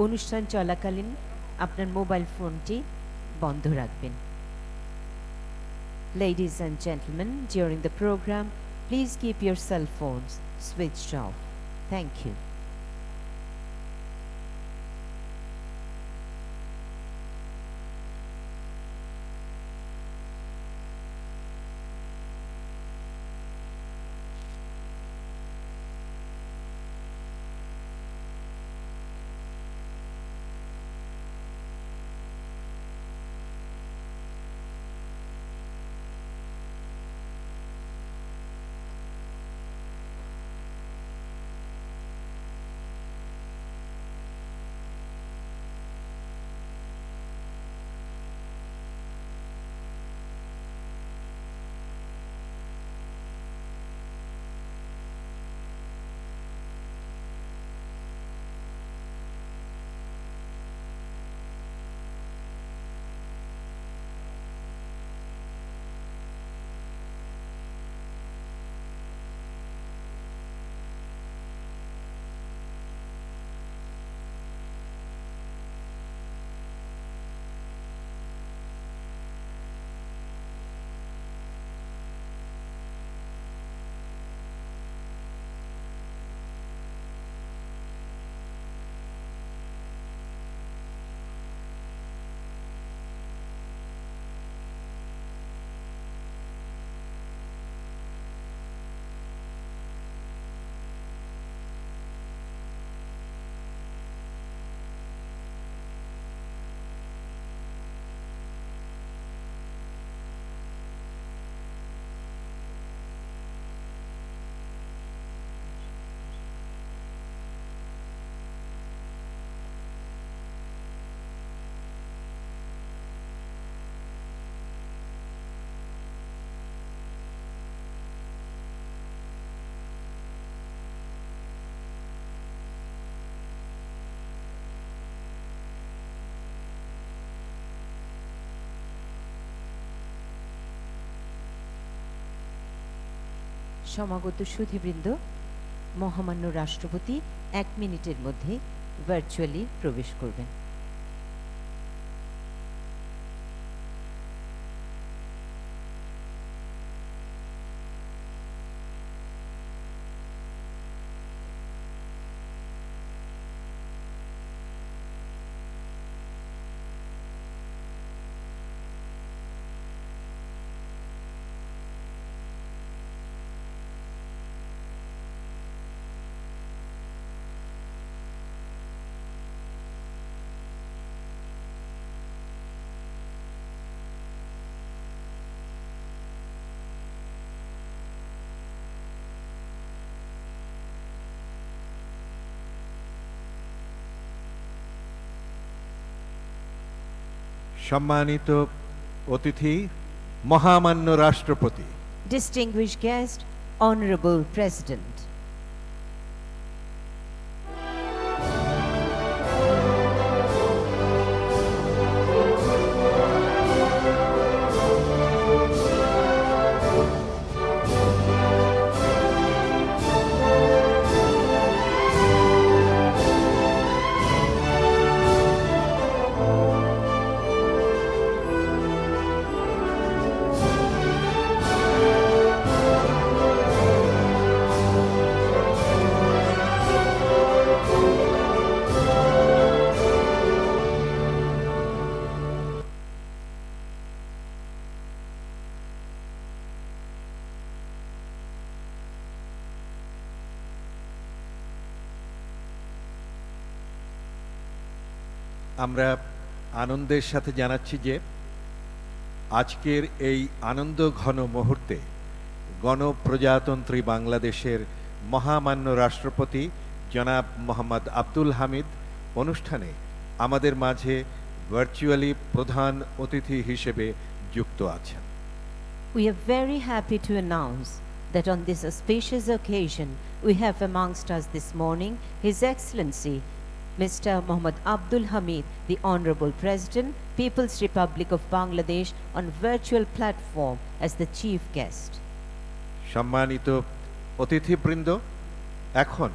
অনুষ্ঠান চলাকালীন আপনার মোবাইল ফোনটি বন্ধ রাখবেন। Ladies and gentlemen, during the program, please keep your cell phones switched off. Thank you. সমাগত সুধীবৃন্দ, মহামান্য রাষ্ট্রপতি 1 মিনিটের মধ্যে ভার্চুয়ালি প্রবেশ করবেন। সম্মানিত অতিথি, মহামান্য রাষ্ট্রপতি, Distinguished guest, Honorable President, আমরা আনন্দের সাথে জানাচ্ছি যে আজকের এই আনন্দ ঘন মুহূর্তে গণপ্রজাতন্ত্রী বাংলাদেশের মহামান্য রাষ্ট্রপতি জনাব মোহাম্মদ আব্দুল হামিদ অনুষ্ঠানে আমাদের মাঝে ভার্চুয়ালি প্রধান অতিথি হিসেবে যুক্ত আছেন। we are very happy to announce that on this auspicious occasion we have amongst us this morning His Excellency Mr. Mohammad Abdul Hamid, the Honorable President, People's Republic of Bangladesh, on virtual platform as the chief guest. সম্মানিত অতিথিবৃন্দ, এখন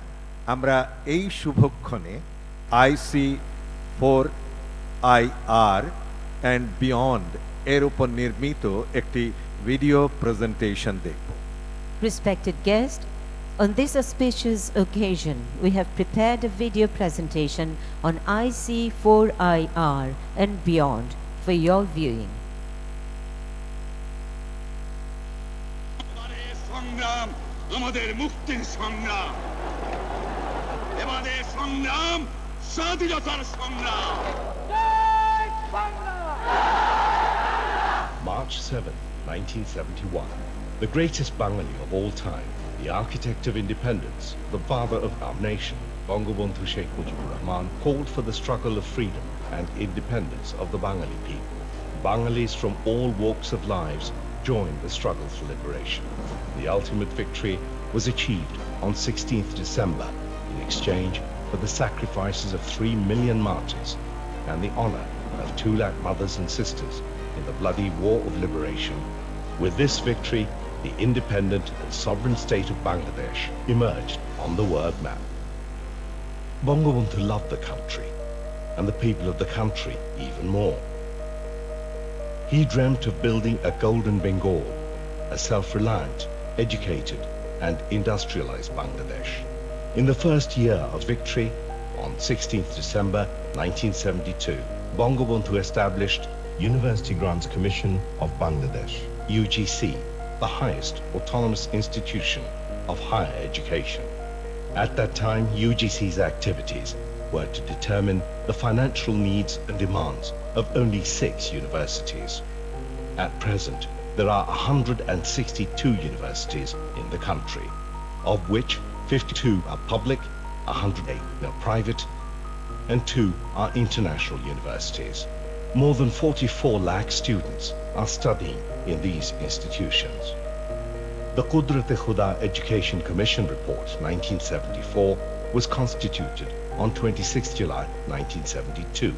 আমরা এই শুভক্ষণে IC IC4IR and Beyond এর উপর নির্মিত একটি video presentation দেখব। Respected guest, on this auspicious occasion, we have prepared a video presentation on IC4IR and Beyond for your viewing. সংগ্রাম আমাদের মুক্তির সংগ্রাম, এবারে সংগ্রাম স্বাধীনতার সংগ্রাম। March 7, 1971. The greatest Bengali of all time, the architect of independence, the father of our nation, Bangabandhu Sheikh Mujibur Rahman, called for the struggle of freedom and independence of the Bengali people. Bengalis from all walks of lives joined the struggle for liberation. The ultimate victory was achieved on 16th December in exchange for the sacrifices of 3 million martyrs and the honor of 2 lakh mothers and sisters in the bloody war of liberation. With this victory, the independent and sovereign state of Bangladesh emerged on the world map. Bangabandhu loved the country, and the people of the country even more. He dreamt of building a golden Bengal, a self-reliant, educated and industrialized Bangladesh. In the first year of victory, on 16th December 1972, Bangabandhu established University Grants Commission of Bangladesh, UGC, the highest autonomous institution of higher education. At that time, UGC's activities were to determine the financial needs and demands of only 6 universities. At present, there are 162 universities in the country, of which 52 are public, 108 are private, and 2 are international universities. More than 44 lakh students are studying in these institutions. The Qudrat-e-Khuda Education Commission Report 1974 was constituted on 26 July 1972.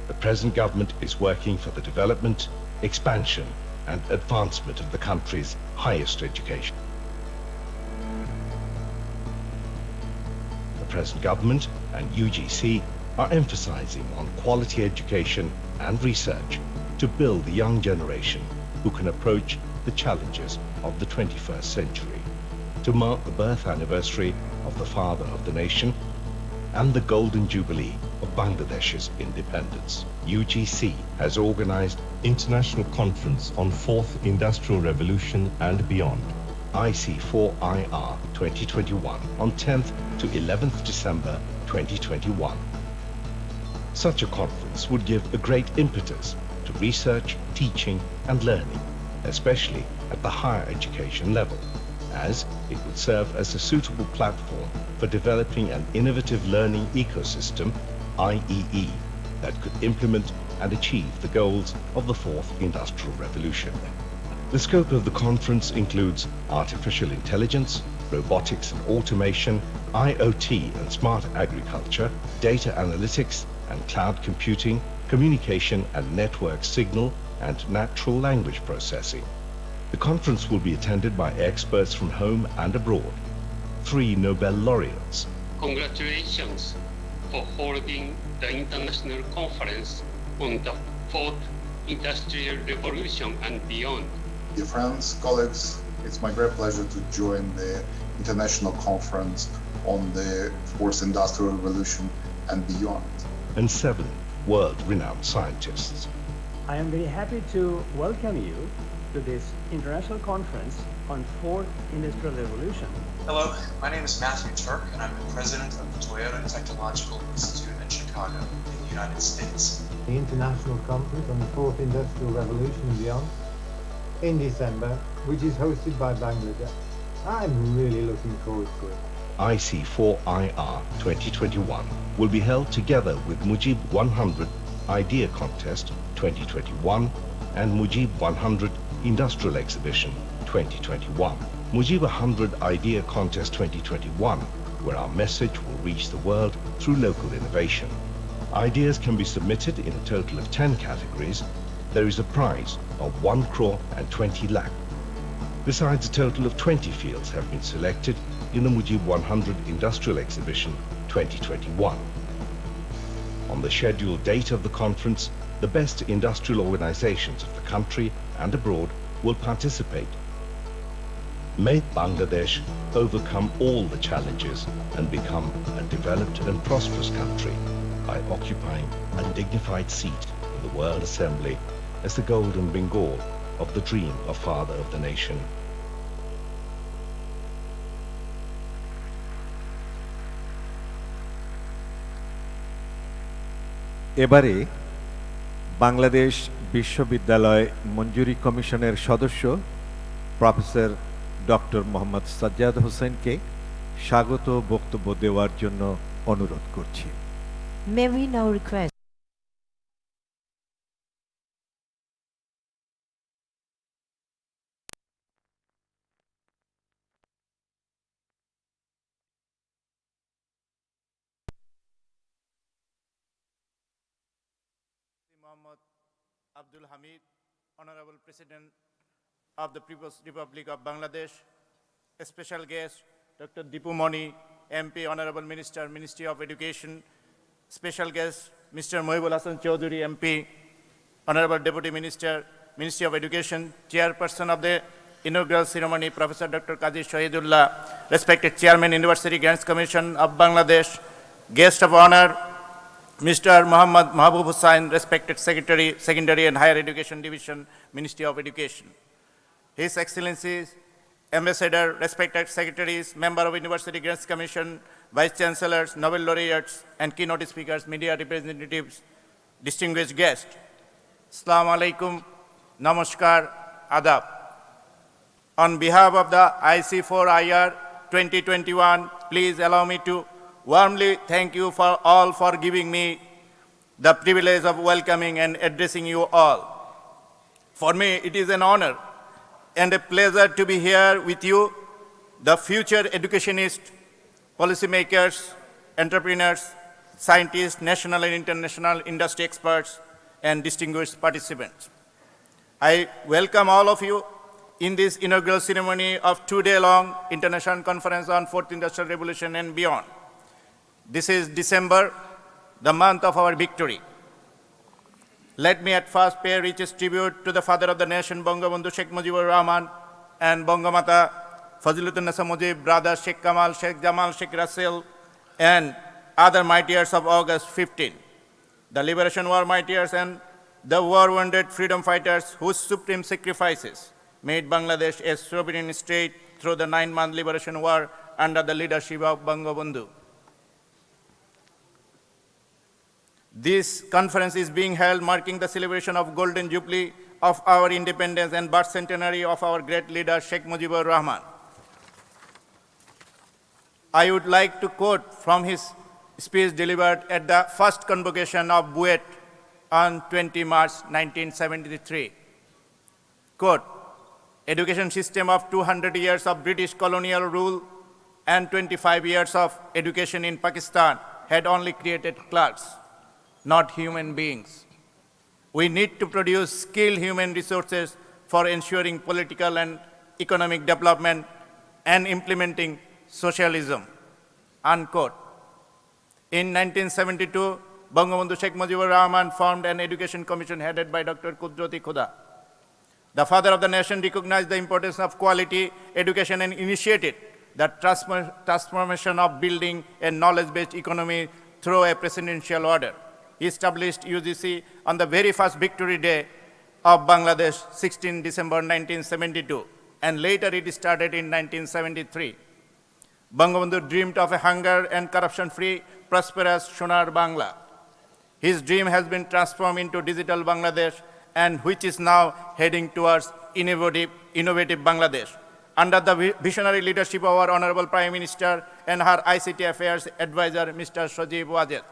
The present government is working for the development, expansion and advancement of the country's highest education. The present government and UGC are emphasizing on quality education and research to build the young generation who can approach the challenges of the 21st century. To mark the birth anniversary of the father of the nation and the golden jubilee of Bangladesh's independence, UGC has organized International Conference on 4th Industrial Revolution and Beyond, IC4IR 2021, on 10th to 11th December 2021. Such a conference would give a great impetus to research, teaching and learning, especially at the higher education level, as it would serve as a suitable platform for developing an innovative learning ecosystem, IEE, that could implement and achieve the goals of the 4th Industrial Revolution. The scope of the conference includes artificial intelligence, robotics and automation, IoT and smart agriculture, data analytics and cloud computing, communication and network signal and natural language processing. The conference will be attended by experts from home and abroad. 3 Nobel laureates. Congratulations for holding the international conference on the 4th Industrial Revolution and Beyond. Dear friends, colleagues, it's my great pleasure to join the international conference on the 4th Industrial Revolution and Beyond. And 7 world-renowned scientists. I am very happy to welcome you to this international conference on 4th Industrial Revolution. Hello, my name is Matthew Turk, and I'm the president of the Toyota Technological Institute in Chicago, in the United States. The International Conference on the 4th Industrial Revolution and Beyond in December, which is hosted by Bangladesh. I'm really looking forward to it. IC4IR 2021 will be held together with Mujib 100 Idea Contest 2021 and Mujib 100 Industrial Exhibition 2021. Mujib 100 Idea Contest 2021, where our message will reach the world through local innovation. Ideas can be submitted in a total of 10 categories. There is a prize of 1 crore and 20 lakh. Besides, a total of 20 fields have been selected in the Mujib 100 Industrial Exhibition 2021. On the scheduled date of the conference, the best industrial organizations of the country and abroad will participate. May Bangladesh overcome all the challenges and become a developed and prosperous country by occupying a dignified seat in the World Assembly as the golden Bengal of the dream of Father of the Nation. এবারে বাংলাদেশ বিশ্ববিদ্যালয় মঞ্জুরি কমিশনের সদস্য professor doctor Mohammad Sajjad হোসেনকে স্বাগত বক্তব্য দেওয়ার জন্য অনুরোধ করছি। May we now request Mohammad Abdul Hamid, Honorable President of the People's Republic of Bangladesh, a special guest, Dr. Dipu Moni, MP, Honorable Minister, Ministry of Education, special guest, Mr. Mohibul Hasan Chaudhuri, MP, Honorable Deputy Minister, Ministry of Education, Chairperson of the inaugural ceremony, Professor Dr. Qazi Shahidullah, respected Chairman, University Grants Commission of Bangladesh, guest of honor, Mr. Muhammad Mahbub Hussain, respected Secretary, Secondary and Higher Education Division, Ministry of Education. His Excellencies, Ambassador, respected Secretaries, Member of University Grants Commission, Vice Chancellors, Nobel Laureates, and keynote speakers, media representatives, distinguished guests. Assalamu alaikum, namaskar, adab. On behalf of the IC4IR 2021, please allow me to warmly thank you for all for giving me the privilege of welcoming and addressing you all. For me, it is an honor and a pleasure to be here with you, the future educationists, policymakers, entrepreneurs, scientists, national and international industry experts, and distinguished participants. I welcome all of you in this inaugural ceremony of two-day-long International Conference on Fourth Industrial Revolution and beyond. This is December, the month of our victory. Let me at first pay richest tribute to the father of the nation, Bangabandhu Sheikh Mujibur Rahman, and Bangamata Faziluddin Nasa Mujib, brother Sheikh Kamal, Sheikh Jamal, Sheikh Russell, and other martyrs of August 15. The Liberation War martyrs and the war-wounded freedom fighters whose supreme sacrifices made Bangladesh a sovereign state through the 9-month Liberation War under the leadership of Bangabandhu. This conference is being held marking the celebration of Golden Jubilee of our independence and birth centenary of our great leader, Sheikh Mujibur Rahman. I would like to quote from his speech delivered at the first convocation of BUET on 20 March 1973. Quote, education system of 200 years of British colonial rule and 25 years of education in Pakistan had only created clerks, not human beings. We need to produce skilled human resources for ensuring political and economic development and implementing socialism, unquote. In 1972, Bangabandhu Sheikh Mujibur Rahman formed an education commission headed by Dr. Kudroti Khuda. The father of the nation recognized the importance of quality education and initiated the transformation of building a knowledge-based economy through a presidential order. He established UGC on the very first victory day of Bangladesh, 16 December 1972, and later it started in 1973. Bangabandhu dreamed of a hunger and corruption-free, prosperous Sonar Bangla. His dream has been transformed into digital Bangladesh, and which is now heading towards innovative Bangladesh. Under the visionary leadership of our Honorable Prime Minister and her ICT Affairs Advisor, Mr. Sajib Wajed.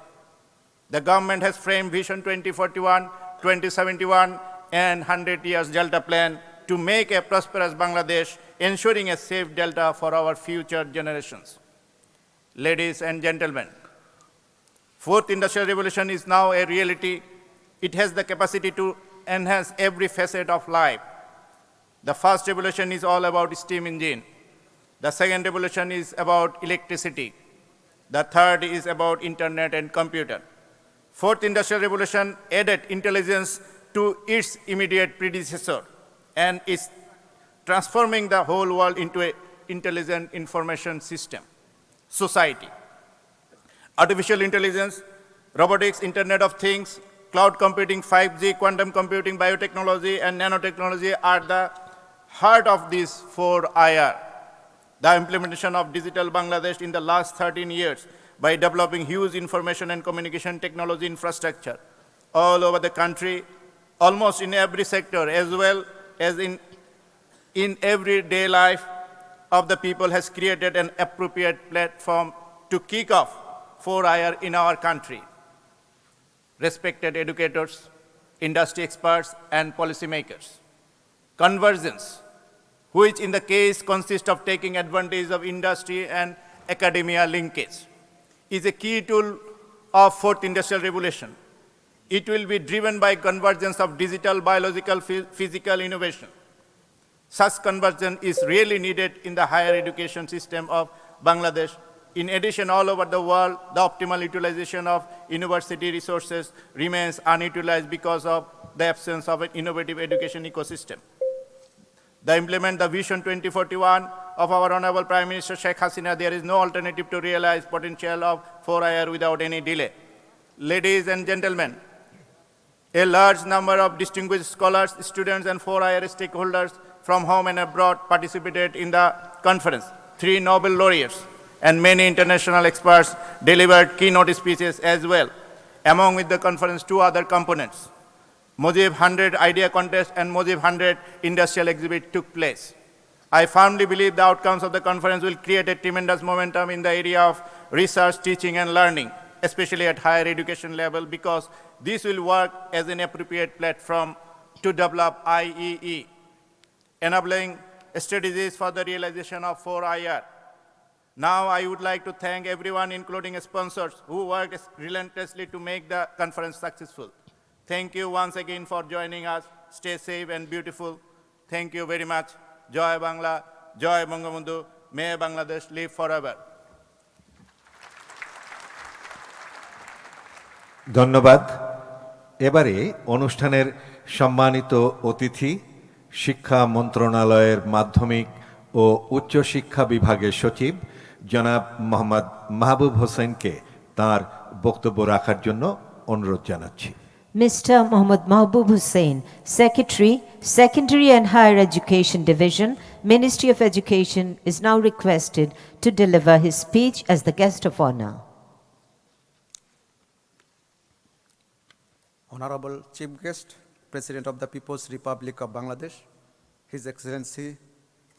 The government has framed Vision 2041, 2071, and 100 Years Delta Plan to make a prosperous Bangladesh, ensuring a safe Delta for our future generations. Ladies and gentlemen, Fourth Industrial Revolution is now a reality. It has the capacity to enhance every facet of life. The first revolution is all about steam engine. The second revolution is about electricity. The third is about internet and computer. Fourth Industrial Revolution added intelligence to its immediate predecessor and is transforming the whole world into an intelligent information system, society. Artificial intelligence, robotics, Internet of Things, cloud computing, 5G, quantum computing, biotechnology, and nanotechnology are the heart of this 4IR. The implementation of Digital Bangladesh in the last 13 years by developing huge information and communication technology infrastructure all over the country, almost in every sector, as well as in everyday life of the people, has created an appropriate platform to kick off 4IR in our country. Respected educators, industry experts, and policymakers. Convergence, which in the case consists of taking advantage of industry and academia linkage, is a key tool of Fourth Industrial Revolution. It will be driven by convergence of digital, biological, physical innovation. Such convergence is really needed in the higher education system of Bangladesh. In addition, all over the world, the optimal utilization of university resources remains unutilized because of the absence of an innovative education ecosystem. The implement the Vision 2041 of our Honorable Prime Minister Sheikh Hasina, there is no alternative to realize potential of 4IR without any delay. Ladies and gentlemen, a large number of distinguished scholars, students, and 4IR stakeholders from home and abroad participated in the conference. 3 Nobel laureates and many international experts delivered keynote speeches as well. Among with the conference, 2 other components. Mujib 100 Idea Contest and Mujib 100 Industrial Exhibit took place. I firmly believe the outcomes of the conference will create a tremendous momentum in the area of research, teaching, and learning, especially at higher education level, because this will work as an appropriate platform to develop IEE, enabling strategies for the realization of 4IR. Now I would like to thank everyone, including sponsors, who worked relentlessly to make the conference successful. Thank you once again for joining us. Stay safe and beautiful. Thank you very much. Joy Bangla, Joy Bangabandhu, may Bangladesh live forever. ধন্যবাদ। এবারে অনুষ্ঠানের সম্মানিত অতিথি, শিক্ষা মন্ত্রণালয়ের মাধ্যমিক ও উচ্চ শিক্ষা বিভাগের সচিব জনাব মোহাম্মদ মাহবুব হোসেনকে তার বক্তব্য রাখার জন্য অনুরোধ জানাচ্ছি। Mr. Mohammad Mahbub Hussain, Secretary, Secondary and Higher Education Division, Ministry of Education, is now requested to deliver his speech as the guest of honor. Honorable Chief Guest, President of the People's Republic of Bangladesh, His Excellency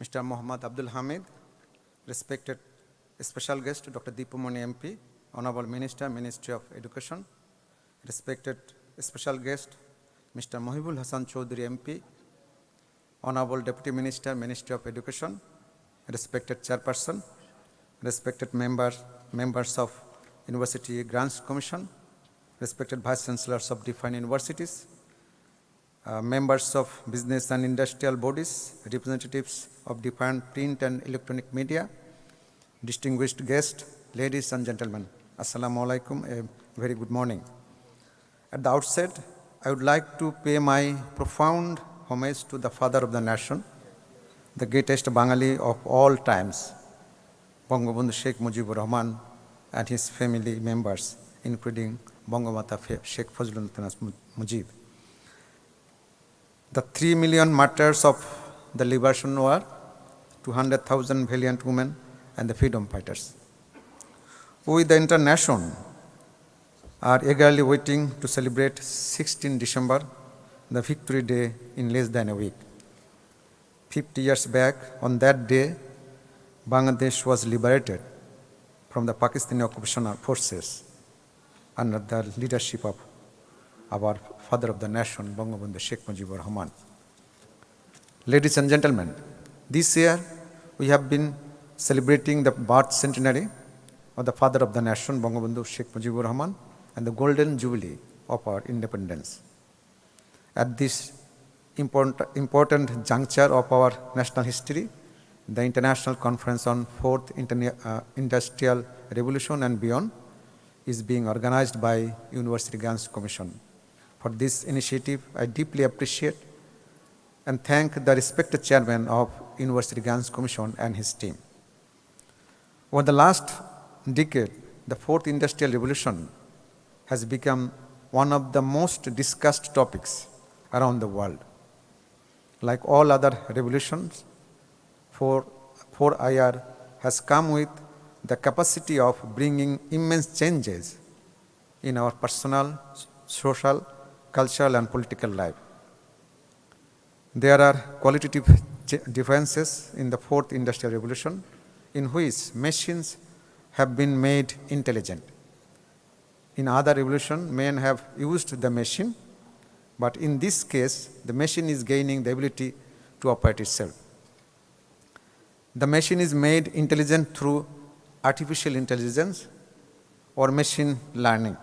Mr. Mohammad Abdul Hamid, respected Special Guest Dr. Dipu Moni MP, Honorable Minister, Ministry of Education, respected Special Guest Mr. Mohibul Hassan Chaudhary MP, Honorable Deputy Minister, Ministry of Education, respected Chairperson, respected members of University Grants Commission, respected Vice Chancellors of different universities, members of business and industrial bodies, representatives of different print and electronic media, distinguished guests, ladies and gentlemen, Assalamu alaikum, a very good morning. At the outset, I would like to pay my profound homage to the father of the nation, the greatest Bengali of all times, Bangabandhu Sheikh Mujibur Rahman and his family members, including Bangamata Sheikh Fazlullah Mujib. The 3 million martyrs of the Liberation War, 200,000 valiant women, and the freedom fighters. We, the international, are eagerly waiting to celebrate 16 December, the Victory Day, in less than a week. 50 years back, on that day, Bangladesh was liberated from the Pakistani occupation forces under the leadership of our father of the nation, Bangabandhu Sheikh Mujibur Rahman. Ladies and gentlemen, this year we have been celebrating the birth centenary of the father of the nation, Bangabandhu Sheikh Mujibur Rahman, and the golden jubilee of our independence. At this important juncture of our national history, the International Conference on Fourth Industrial Revolution and Beyond is being organized by University Grants Commission. For this initiative, I deeply appreciate and thank the respected chairman of University Grants Commission and his team. Over the last decade, the fourth industrial revolution has become one of the most discussed topics around the world. Like all other revolutions, 4IR has come with the capacity of bringing immense changes in our personal, social, cultural, and political life. There are qualitative differences in the fourth industrial revolution in which machines have been made intelligent. In other revolution, men have used the machine, but in this case, the machine is gaining the ability to operate itself. The machine is made intelligent through artificial intelligence or machine learning.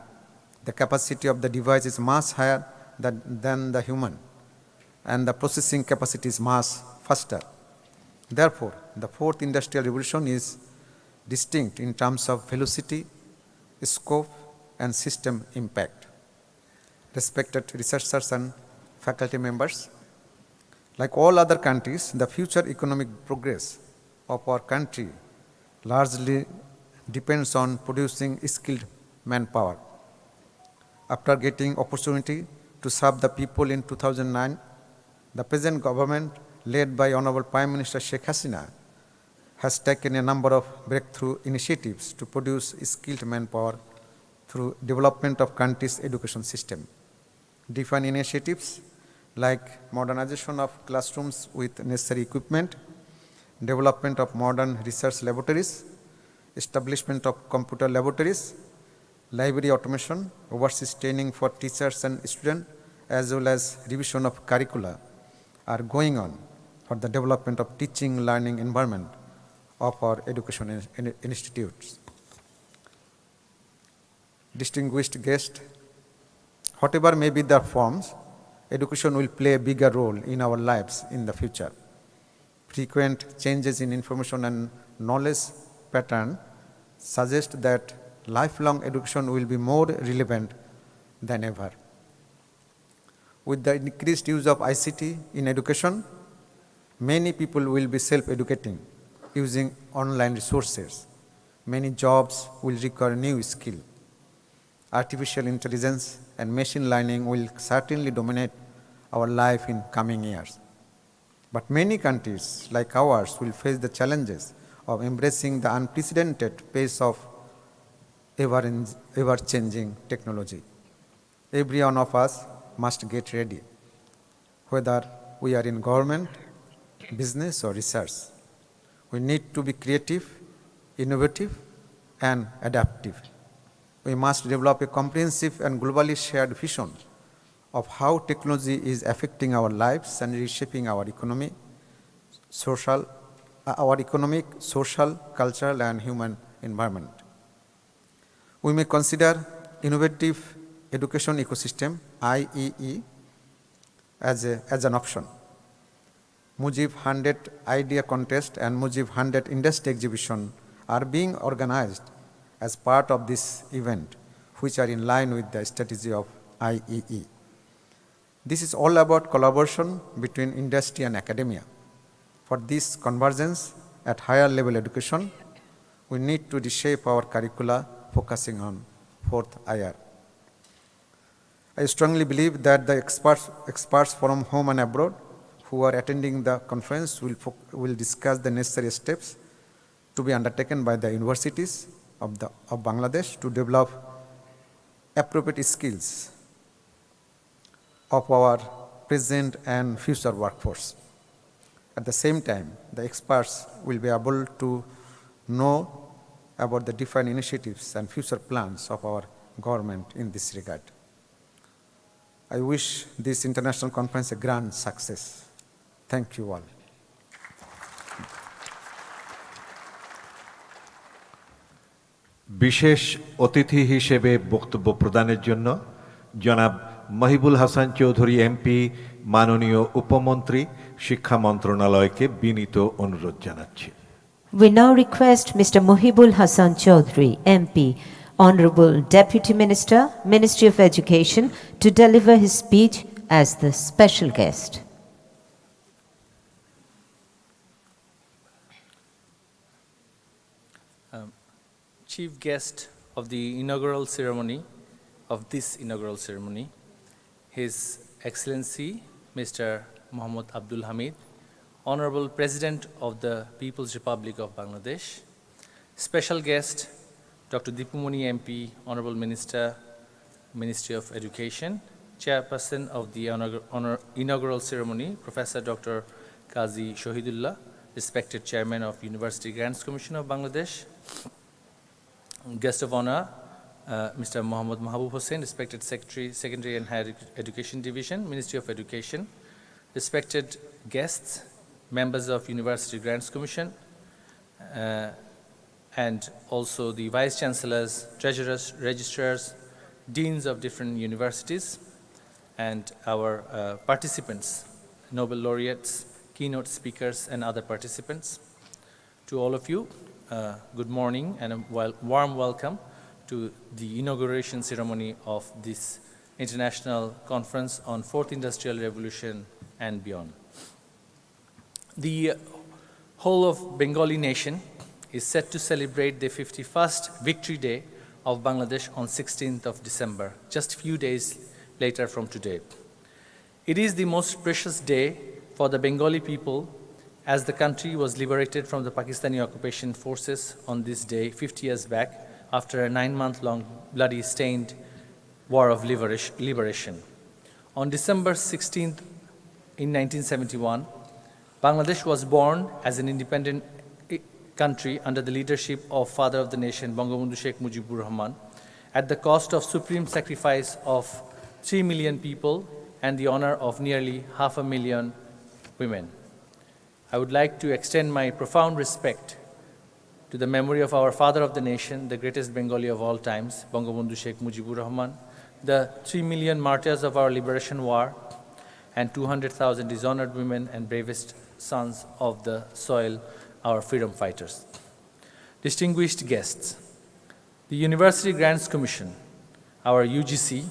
The capacity of the device is much higher than the human, and the processing capacity is much faster. Therefore, the fourth industrial revolution is distinct in terms of velocity, scope, and system impact. Respected researchers and faculty members, like all other countries, the future economic progress of our country largely depends on producing skilled manpower. After getting opportunity to serve the people in 2009, the present government, led by Honorable Prime Minister Sheikh Hasina, has taken a number of breakthrough initiatives to produce skilled manpower through development of country's education system. Different initiatives like modernization of classrooms with necessary equipment, development of modern research laboratories, establishment of computer laboratories, library automation, overseas training for teachers and students, as well as revision of curricula are going on for the development of teaching learning environment of our education institutes. Distinguished guests, whatever may be the forms, education will play a bigger role in our lives in the future. Frequent changes in information and knowledge pattern suggest that lifelong education will be more relevant than ever. With the increased use of ICT in education, many people will be self-educating using online resources. Many jobs will require new skills. Artificial intelligence and machine learning will certainly dominate our life in coming years. But many countries like ours will face the challenges of embracing the unprecedented pace of ever-changing technology. Every one of us must get ready, whether we are in government, business, or research. We need to be creative, innovative, and adaptive. We must develop a comprehensive and globally shared vision of how technology is affecting our lives and reshaping our economic, social, cultural, and human environment. We may consider innovative education ecosystem, IEE, as an option. Mujib 100 Idea Contest and Mujib 100 Industry Exhibition are being organized as part of this event, which are in line with the strategy of IEE. This is all about collaboration between industry and academia. For this convergence at higher level education, we need to reshape our curricula focusing on 4th IR. I strongly believe that the experts from home and abroad who are attending the conference will discuss the necessary steps to be undertaken by the universities of Bangladesh to develop appropriate skills of our present and future workforce. At the same time, the experts will be able to know about the different initiatives and future plans of our government in this regard. I wish this international conference a grand success. Thank you all. বিশেষ অতিথি হিসেবে বক্তব্য প্রদানের জন্য জনাব Mohibul Hasan Chowdhury MP মাননীয় উপমন্ত্রী শিক্ষা মন্ত্রণালয়কে বিনীত অনুরোধ জানাচ্ছি। We now request Mr. Mohibul Hassan Chaudhry, MP, Honorable Deputy Minister, Ministry of Education, to deliver his speech as the special guest. Chief guest of the inaugural ceremony, His Excellency Mr. Mohammad Abdul Hamid, Honorable President of the People's Republic of Bangladesh, special guest Dr. Dipumoni MP, Honorable Minister, Ministry of Education, Chairperson of the inaugural ceremony, Professor Dr. Qazi Shahidullah, respected Chairman of University Grants Commission of Bangladesh, guest of honor, Mr. Mohammad Mahabub Hossain, respected Secretary, Secondary and Higher Education Division, Ministry of Education, respected guests, members of University Grants Commission, and also the Vice Chancellors, Treasurers, Registrars, Deans of different universities, and our participants, Nobel laureates, keynote speakers, and other participants. To all of you, good morning and a warm welcome to the inauguration ceremony of this international conference on Fourth Industrial Revolution and beyond. The whole of Bengali nation is set to celebrate the 51st Victory Day of Bangladesh on 16th of December, just a few days later from today. It is the most precious day for the Bengali people, as the country was liberated from the Pakistani occupation forces on this day 50 years back after a 9-month-long bloody stained war of liberation. On December 16th in 1971, Bangladesh was born as an independent country under the leadership of Father of the Nation, Bangabandhu Sheikh Mujibur Rahman, at the cost of supreme sacrifice of 3 million people and the honor of nearly 500,000 women. I would like to extend my profound respect to the memory of our Father of the Nation, the greatest Bengali of all times, Bangabandhu Sheikh Mujibur Rahman, the 3 million martyrs of our liberation war, and 200,000 dishonored women and bravest sons of the soil, our freedom fighters. Distinguished guests, the University Grants Commission, our UGC,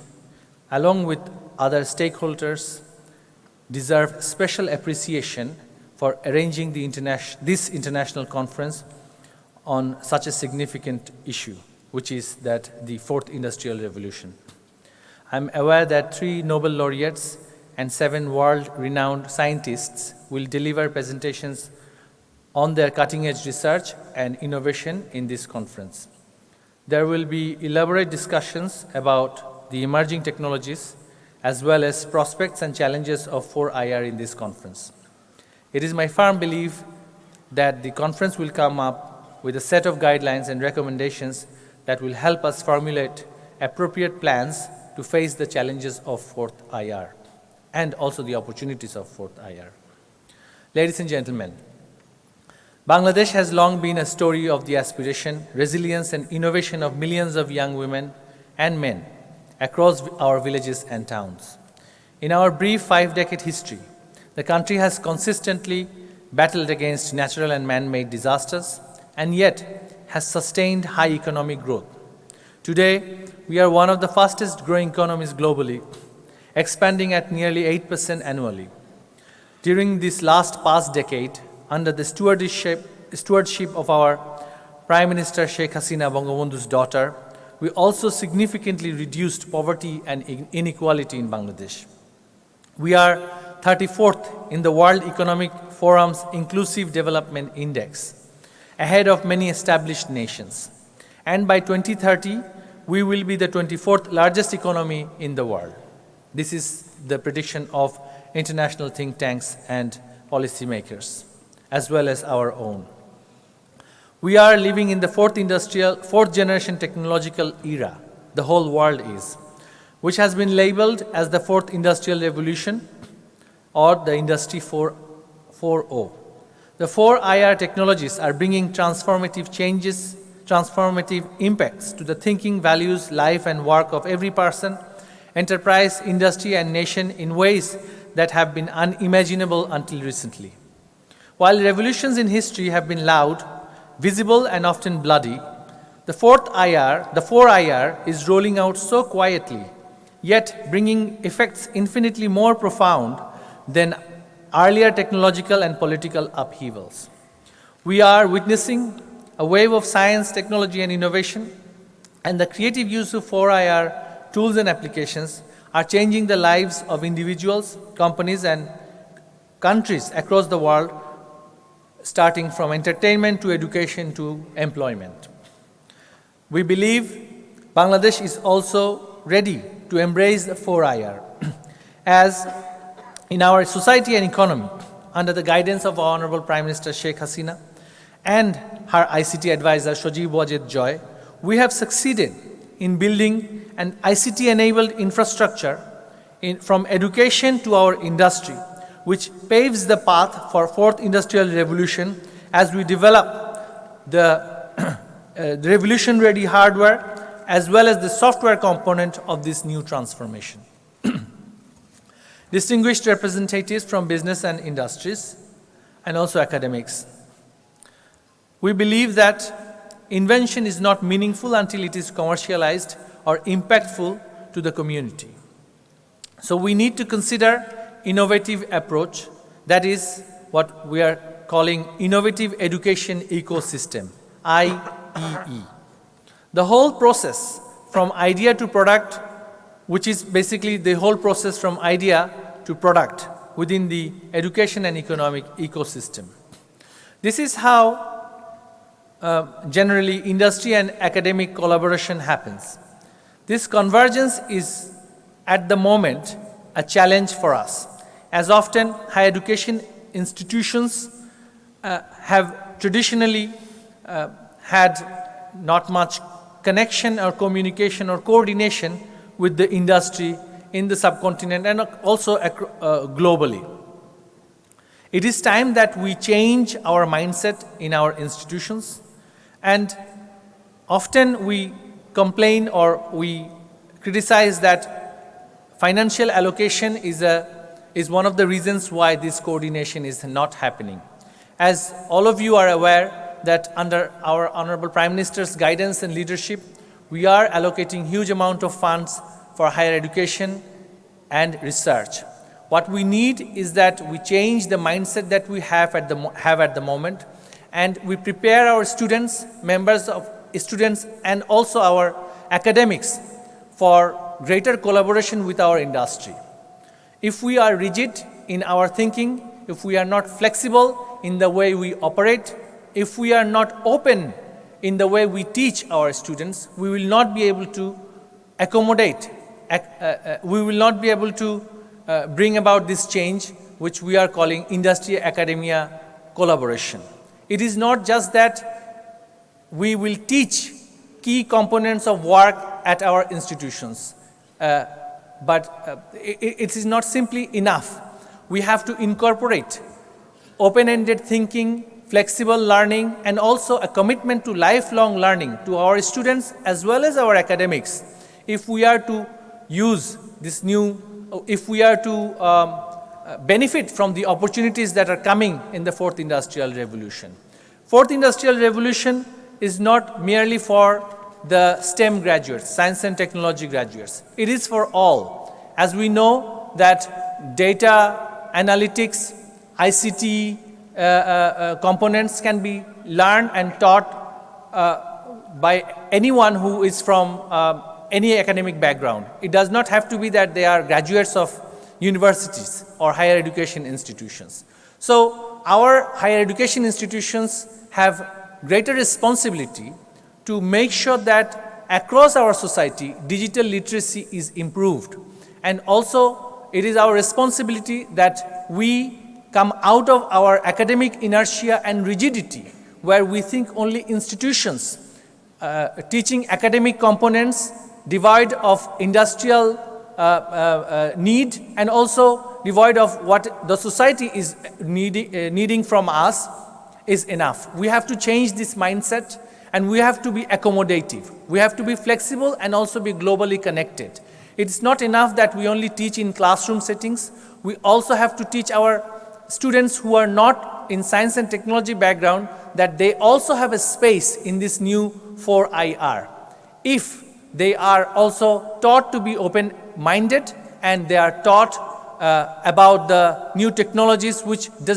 along with other stakeholders, deserve special appreciation for arranging this international conference on such a significant issue, which is that the Fourth Industrial Revolution. I'm aware that 3 Nobel laureates and 7 world-renowned scientists will deliver presentations on their cutting-edge research and innovation in this conference. There will be elaborate discussions about the emerging technologies as well as prospects and challenges of IC4IR in this conference. It is my firm belief that the conference will come up with a set of guidelines and recommendations that will help us formulate appropriate plans to face the challenges of IC4IR and also the opportunities of IC4IR. Ladies and gentlemen, Bangladesh has long been a story of the aspiration, resilience, and innovation of millions of young women and men across our villages and towns. In our brief 5-decade history, the country has consistently battled against natural and man-made disasters and yet has sustained high economic growth. Today, we are one of the fastest growing economies globally, expanding at nearly 8% annually. During this past decade, under the stewardship of our Prime Minister Sheikh Hasina, Bangabandhu's daughter, we also significantly reduced poverty and inequality in Bangladesh. We are 34th in the World Economic Forum's Inclusive Development Index, ahead of many established nations. And by 2030, we will be the 24th largest economy in the world. This is the prediction of international think tanks and policymakers, as well as our own. We are living in the fourth generation technological era, the whole world is, which has been labeled as the Fourth Industrial Revolution or the Industry 4.0. The IC4IR technologies are bringing transformative changes, transformative impacts to the thinking, values, life, and work of every person, enterprise, industry, and nation in ways that have been unimaginable until recently. While revolutions in history have been loud, visible, and often bloody, The 4IR is rolling out so quietly, yet bringing effects infinitely more profound than earlier technological and political upheavals. We are witnessing a wave of science, technology, and innovation, and the creative use of 4IR tools and applications are changing the lives of individuals, companies, and countries across the world, starting from entertainment to education to employment. We believe Bangladesh is also ready to embrace the 4IR as in our society and economy, under the guidance of our Honorable Prime Minister Sheikh Hasina and her ICT advisor Sajib Wajid Joy, we have succeeded in building an ICT-enabled infrastructure from education to our industry, which paves the path for fourth industrial revolution as we develop the revolution-ready hardware as well as the software component of this new transformation. Distinguished representatives from business and industries, and also academics, we believe that invention is not meaningful until it is commercialized or impactful to the community. So we need to consider innovative approach, that is what we are calling innovative education ecosystem, IEE. The whole process from idea to product, which is basically the whole process from idea to product within the education and economic ecosystem. This is how generally industry and academic collaboration happens. This convergence is at the moment a challenge for us, as often higher education institutions have traditionally had not much connection or communication or coordination with the industry in the subcontinent and also globally. It is time that we change our mindset in our institutions, and often we complain or we criticize that financial allocation is one of the reasons why this coordination is not happening. As all of you are aware that under our Honorable Prime Minister's guidance and leadership, we are allocating huge amount of funds for higher education and research. What we need is that we change the mindset that we have at the moment, and we prepare our students, members of students, and also our academics for greater collaboration with our industry. If we are rigid in our thinking, if we are not flexible in the way we operate, if we are not open in the way we teach our students, we will not be able to accommodate, we will not be able to bring about this change which we are calling industry-academia collaboration. It is not just that we will teach key components of work at our institutions, but it is not simply enough. We have to incorporate open-ended thinking, flexible learning, and also a commitment to lifelong learning to our students as well as our academics. If we are to use this new, if we are to benefit from the opportunities that are coming in the fourth industrial revolution. Fourth industrial revolution is not merely for the STEM graduates, science and technology graduates. It is for all. As we know that data, analytics, ICT components can be learned and taught by anyone who is from any academic background. It does not have to be that they are graduates of universities or higher education institutions. So our higher education institutions have greater responsibility to make sure that across our society, digital literacy is improved. And also, it is our responsibility that we come out of our academic inertia and rigidity, where we think only institutions teaching academic components devoid of industrial need and also devoid of what the society is needing from us is enough. We have to change this mindset, and we have to be accommodative. We have to be flexible and also be globally connected. It's not enough that we only teach in classroom settings. We also have to teach our students who are not in science and technology background that they also have a space in this new IC4IR. If they are also taught to be open-minded and they are taught about the new technologies which does